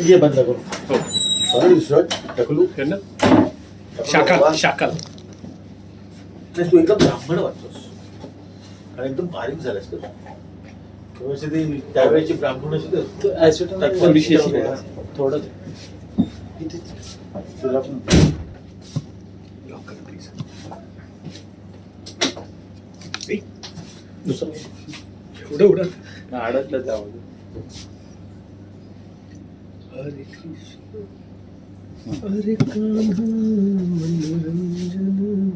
ये बंद करू हो सॉरी सर ढकलू हे ना शाकाल शाकाल नाही तू एकदम ब्राह्मण वाटतोस आणि एकदम बारीक झालास तर थोडंसं ते त्यावेळेची ब्राह्मण अशी थोडीशी अशी थोडं तुला पण लॉक कर प्लीज दुसरं एवढं एवढं अडकलं त्यामध्ये हरे कृष्ण हरे कान्हा मनोरंजन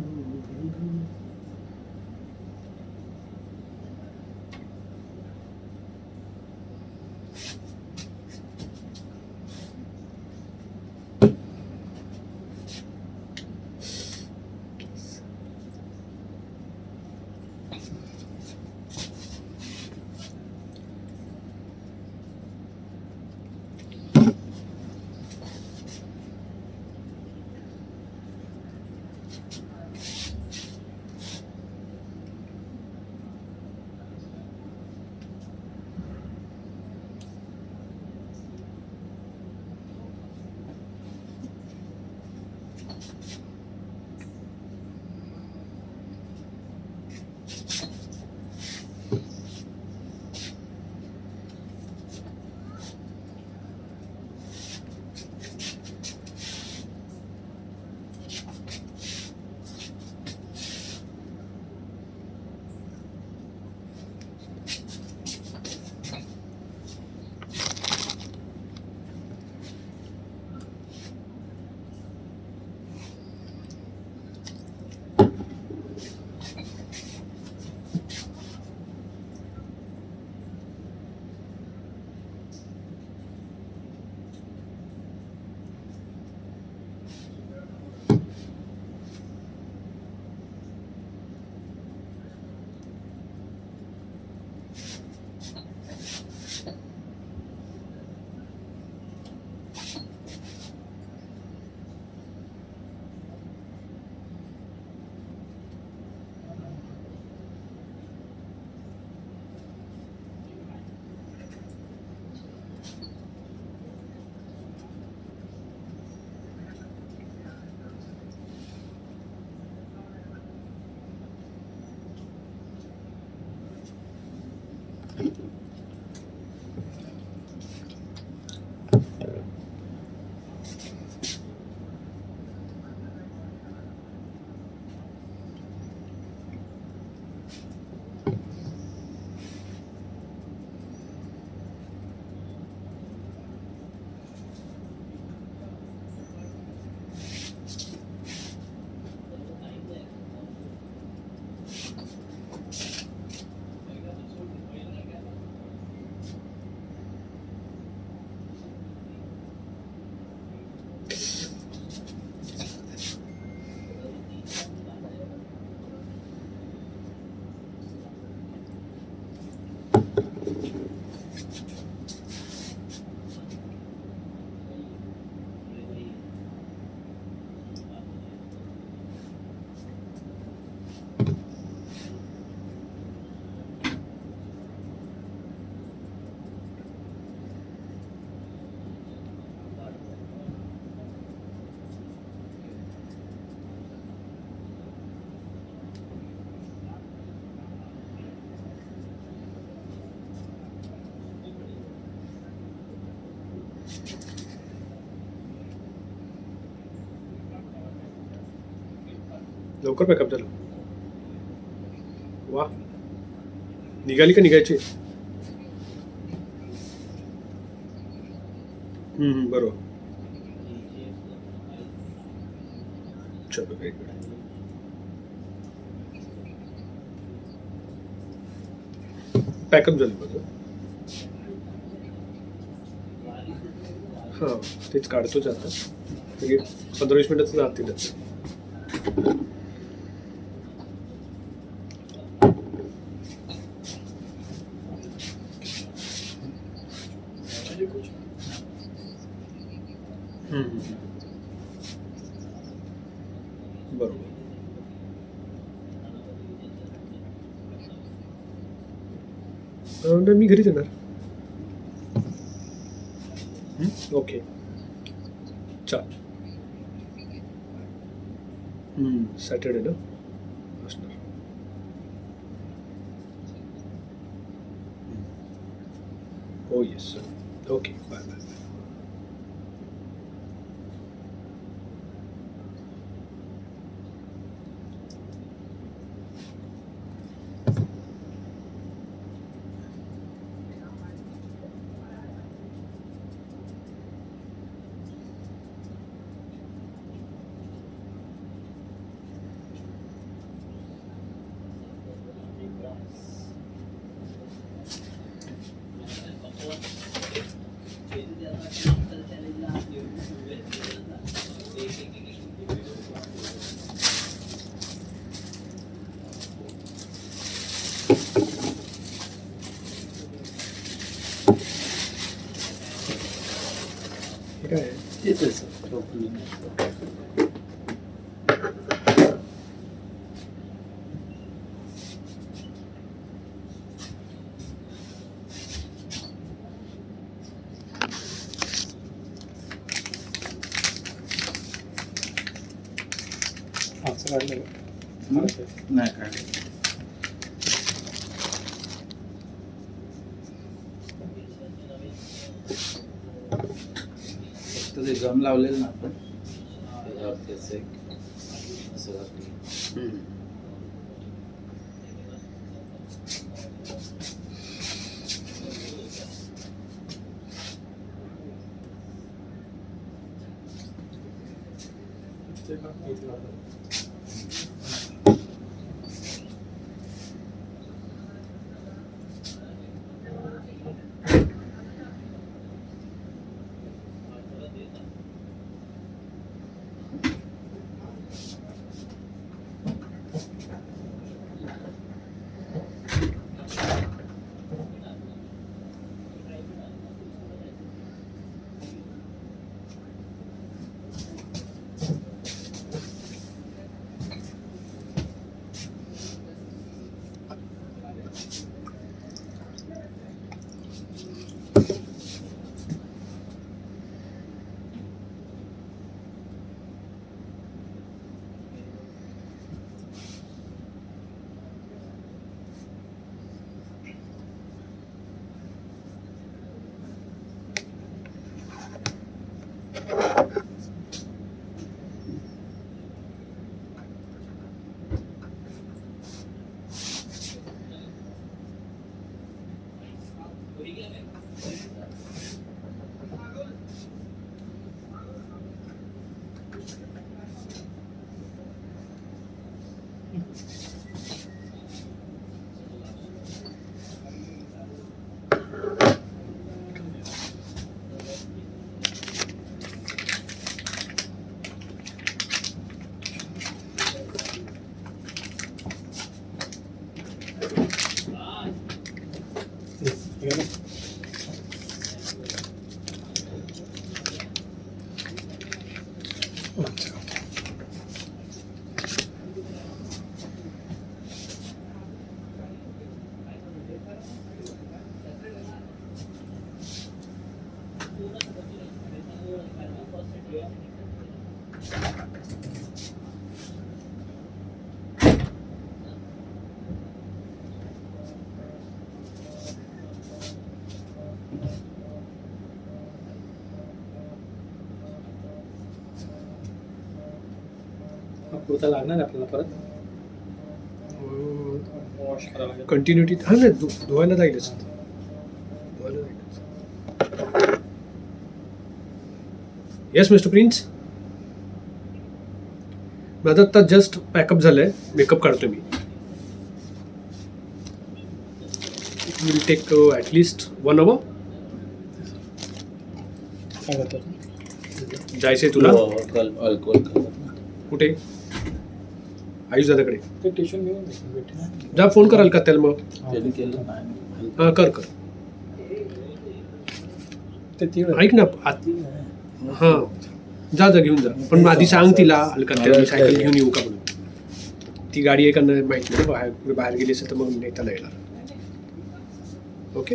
लवकर पॅकअप झालं वा निघाली का निघायची बरोबर चलो व्हेरी गुड पॅकअप झालं माझं हां तेच काढतोच आता तरी 15-20 मिनिटात जातीलच बरोबर मी घरीच येणार ओके चल सॅटर्डे ना असणार. हो येस ओके बाय बाय. हे काय आहे? तेच आहे सर प्रॉब्लेम. असं काढलं का? नाही काढले. फक्त ते गम लावलेलं ना आपण त्याच्यावर त्याचं एक असं घातलं. कुर्ता लागणार आहे आपल्याला परत वॉश करायला लागेल. कंटिन्युटी हा नाही धुवायला जाईलच. Yes mister Prince. माझं आता जस्ट पॅकअप झालंय. मेकअप काढतोय मी. Will take at least 1 hour. काय करतो जायचंय तुला अल्कोहोल कुठे? आयुष दादाकडे ते ट्युशन घेऊन भेटे जा. फोन कराल का त्याला मग? त्यांनी केलं नाही. हां कर ते तीन ऐक ना हां जा घेऊन जा. पण आधी सांग तिला अलकात्याला मी सायकल घेऊन येऊ का म्हणून. ती गाडी आहे का नाही माहिती नाही. बाहेर गेली असेल तर मग नेता नाही येणार. ओके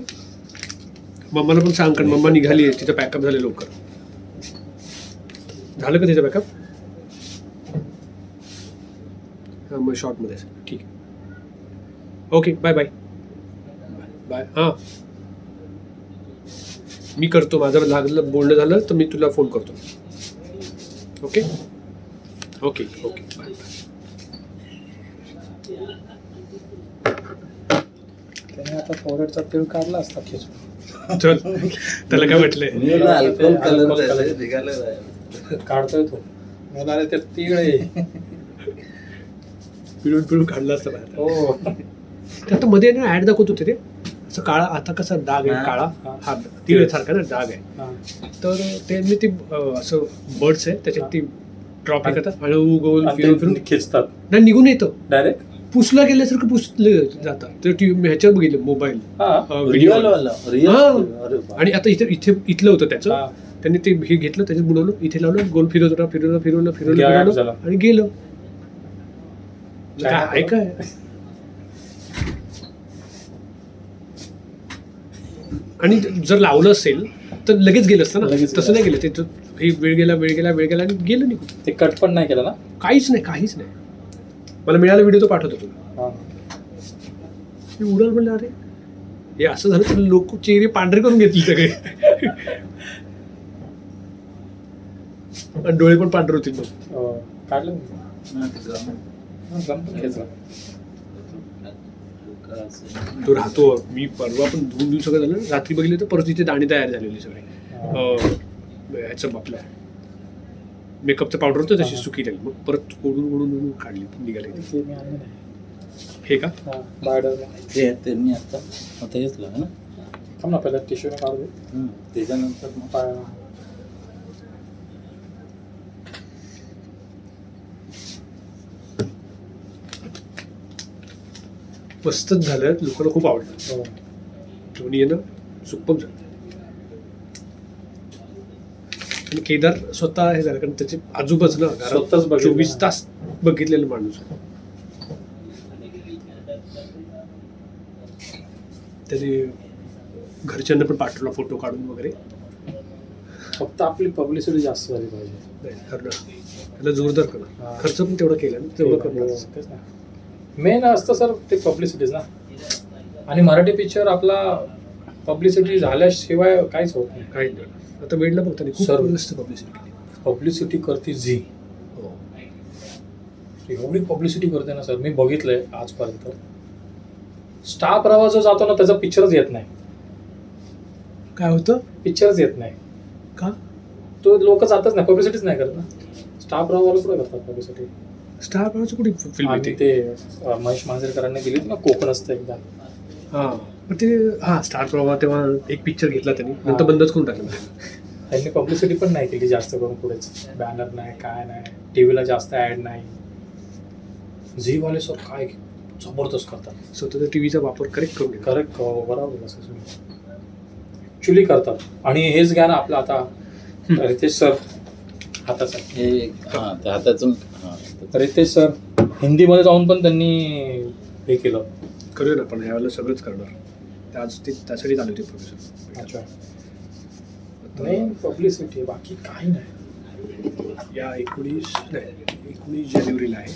मम्माला पण सांग, कारण मम्मा निघाली तिचं पॅकअप झाले लवकर. झालं का तिचं पॅकअप? हां मग शॉर्टमध्ये असेल. ठीक आहे. Okay bye bye bye. हां मी करतो, माझं लागलं बोलणं झालं तर मी तुला फोन करतो. Okay okay okay bye. त्याने आता फोरहेडचा तिळ काढला असता खेचून. चल त्याला काय म्हटलंय? Alcohol Alcohol colour color. निघालं. काढतोय तो. मला अरे ते तिळ आहे. पिळून पिळून काढला असता बाहेर. हो. ते आता मध्ये ना ऍड दाखवत होते ते असं काळा, आता कसा डाग आहे काळा, हा तिळ सारखा ना डाग आहे. हा. तर त्यांनी ते असं बर्ड्स आहे त्याच्यात ती ड्रॉप करतात हळू गोल आणि फिरून ते फिरून खेचतात नाही निघून येतं. डायरेक्ट. पुसला गेल्यासारखं पुसलं जातं. तर ह्याच्यात बघितलं मोबाईल हा. व्हिडिओ. रिअल आणि आता इथे इथलं होतं त्याचं. हा. त्यांनी ते हे घेतलं, त्याच्यात बुडवलं, इथे लावलं, गोल फिरवलं फिरवलं फिरवलं फिरवलं गायब फिरवलं झालं. आणि गेलं. चायना काय काय आणि जर लावलं असेल तर लगेच गेलं असतं ना. लगेच तसं गेलं नाही गेलं. ते हे वेळ गेला आणि गेलं निघून. ते कट पण नाही केलं ना. काहीच नाही. मला मिळाला व्हिडिओ तो पाठवतो तुला. हा. मी उडाल म्हणलं अरे हे असं झालं तर लोक चेहरे पांढरे करून घेतले सगळे. आणि डोळे पण पांढरे होतील मग. हो. काढलं मी. जमतं खेचला. तो राहतो. मी परवा पण 2 दिवस सगळं झालं, रात्री बघितलं तर परत तिथे दाणे तयार झालेले सगळे. ह्याचं आपलं मेकअपचं पावडर होतं तशी सुकी झाली. मग परत ओढून काढली निघाली. ते मी आणलं नाही. हे का हा. बायडरला. ते त्यांनी आता हेच लागलं ना. थांब ना पहिला टिश्यूने काढू दे. त्याच्यानंतर मग पाय. मस्तच झालं, लोकांना खूप आवडलं. हो. दोन्ही आहे ना सुपर झालं. आणि केदार स्वतः हे झालं कारण त्याचे आजोबाच ना स्वतःच बघितलं. 24 तास बघितलेलं माणूस. त्याने घरच्यांना पण पाठवला फोटो काढून वगैरे. फक्त आपली पब्लिसिटी जास्त झाली पाहिजे. नाही करणं त्याला जोरदार करणं. हा. खर्च पण तेवढा केला ना, तेवढं करणार. मेन असतं सर ते पब्लिसिटीज ना. आणि मराठी पिक्चर आपला पब्लिसिटी झाल्याशिवाय काहीच होत नाही. काही नाही. आता वेळला बघता नाही खूप सर्व. व्यवस्थित पब्लिसिटी केली. पब्लिसिटी करते झी. हो. एवढी पब्लिसिटी करते ना सर, मी बघितलंय आजपर्यंत. स्टार प्रवाह जो जातो ना त्याचा पिक्चरच येत नाही. काय होतं? पिक्चरच येत नाही का? तो लोक जातच नाही, पब्लिसिटीच नाही करत ना. स्टार प्रवाहाला कुठे करतात पब्लिसिटी. स्टार प्रवाहाचं कुठे फिल्म आणि येते? ते महेश मांजरेकरांनी दिली ना कोकण असतं एकदा. हां पण ते हां स्टार प्रवाह तेव्हा एक पिक्चर घेतला त्यांनी, नंतर बंदच करून टाकलं. त्यांनी पब्लिसिटी पण नाही केली जास्त करून पुढेच. बॅनर नाही, काय नाही, टीव्हीला जास्त ऍड नाही. झीवाले सर काय जबरदस्त करतात. स्वतःचा टीव्हीचा वापर करेक्ट करून घेतात. करेक्ट बरोबर असं तुम्ही ऍक्च्युली करतात. आणि हेच घ्या ना आपलं आता रितेश सर हाताचा. त्या हाताचं रितेश सर हिंदीमध्ये जाऊन पण त्यांनी हे केलं. करूया ना पण ह्यावेळेला सगळंच करणार. ते आज ते त्यासाठी चालू होते प्रोफेसर. अच्छा. नाही पब्लिसिटी बाकी काही नाही. या 19 जानेवारीला आहे.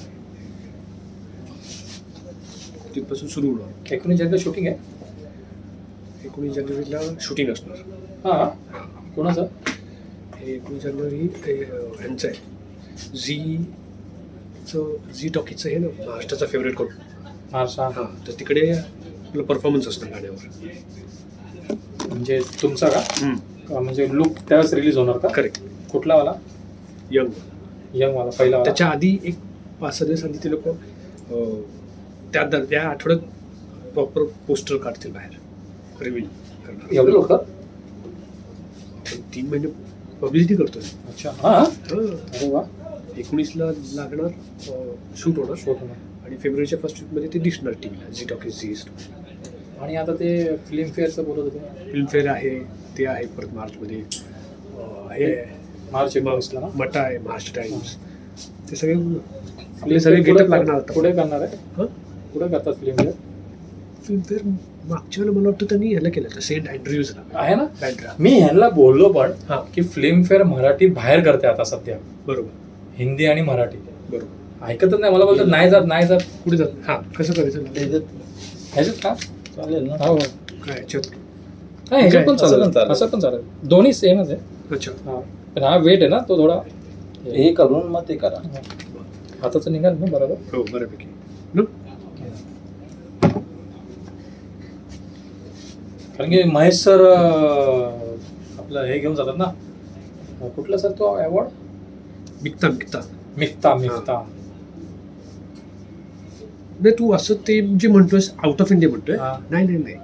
तिथपासून सुरू होणार. 19 जानेवारी शूटिंग आहे. 19 जानेवारीला शूटिंग असणार. हां कोणाचं? हे 19 जानेवारी ह्यांचं आहे झी टॉकीजचं हे ना महाराष्ट्राचा फेवरेट करून. महाराष्ट्र. हां तर तिकडे आपलं परफॉर्मन्स असणार गाण्यावर. म्हणजे तुमचा का? म्हणजे लुक त्यावेळेस रिलीज होणार का? करेक्ट. कुठला वाला? यंग वाला पहिला वाला. त्याच्या आधी एक 5-6 दिवस आधी ते लोक त्या आठवड्यात प्रॉपर पोस्टर काढतील बाहेर रिव्हील करणार. एवढे लोक? 3 महिने पब्लिसिटी करतोय. अच्छा. हां. अरे वा. 19ला लागणार शूट होणार. शूट होणार. आणि फेब्रुवारीच्या फर्स्ट वीकमध्ये ते दिसणार टीव्हीला झी टॉकीज झी. आणि आता ते फिल्मफेअरचं बोलत होते. फिल्मफेअर आहे ते आहे परत मार्चमध्ये. हे मार्च 19ला ना. मटा आहे, महाराष्ट्र टाइम्स. ते सगळे आपले सगळे गेटअप लागणार आता. पुढे करणार आहे. हां पुढे करतात फिल्मफेअर. फिल्मफेअर मागच्या वेळेला मला वाटतं त्यांनी ह्याला केलं होतं सेंट अँड्र्यूजला आहे ना. बँड्रा. मी ह्यांना बोललो पण हा. की फिल्मफेअर मराठी बाहेर करते आता सध्या, बरोबर हिंदी आणि मराठी बरोबर. ऐकतच नाही. मला बोलतात नाही जात पुढे जात हां कसं करायचं ह्याच्यात का चालेल ना. हो काय याच्यात नाही ह्याच्यात पण असं पण चालेल, चालेल. असं पण चालेल, दोन्ही सेमच आहे. अच्छा हा पण हा वेट आहे ना तो थोडा हे करून मग ते करा. हाताचं निघाल ना बरोबर. हो बऱ्यापैकी न? कारण की महेश सर आपलं हे घेऊन जातात ना, कुठला सर तो अवॉर्ड, मिक्ता मिफ्ता नाही तू असं ते जे म्हणतोयस आउट ऑफ इंडिया म्हणतोय. हा. नाही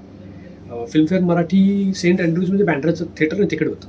फिल्मफेअर मराठी सेंट अँड्रूज म्हणजे बँड्राचं थिएटर आहे तिकडे होतं.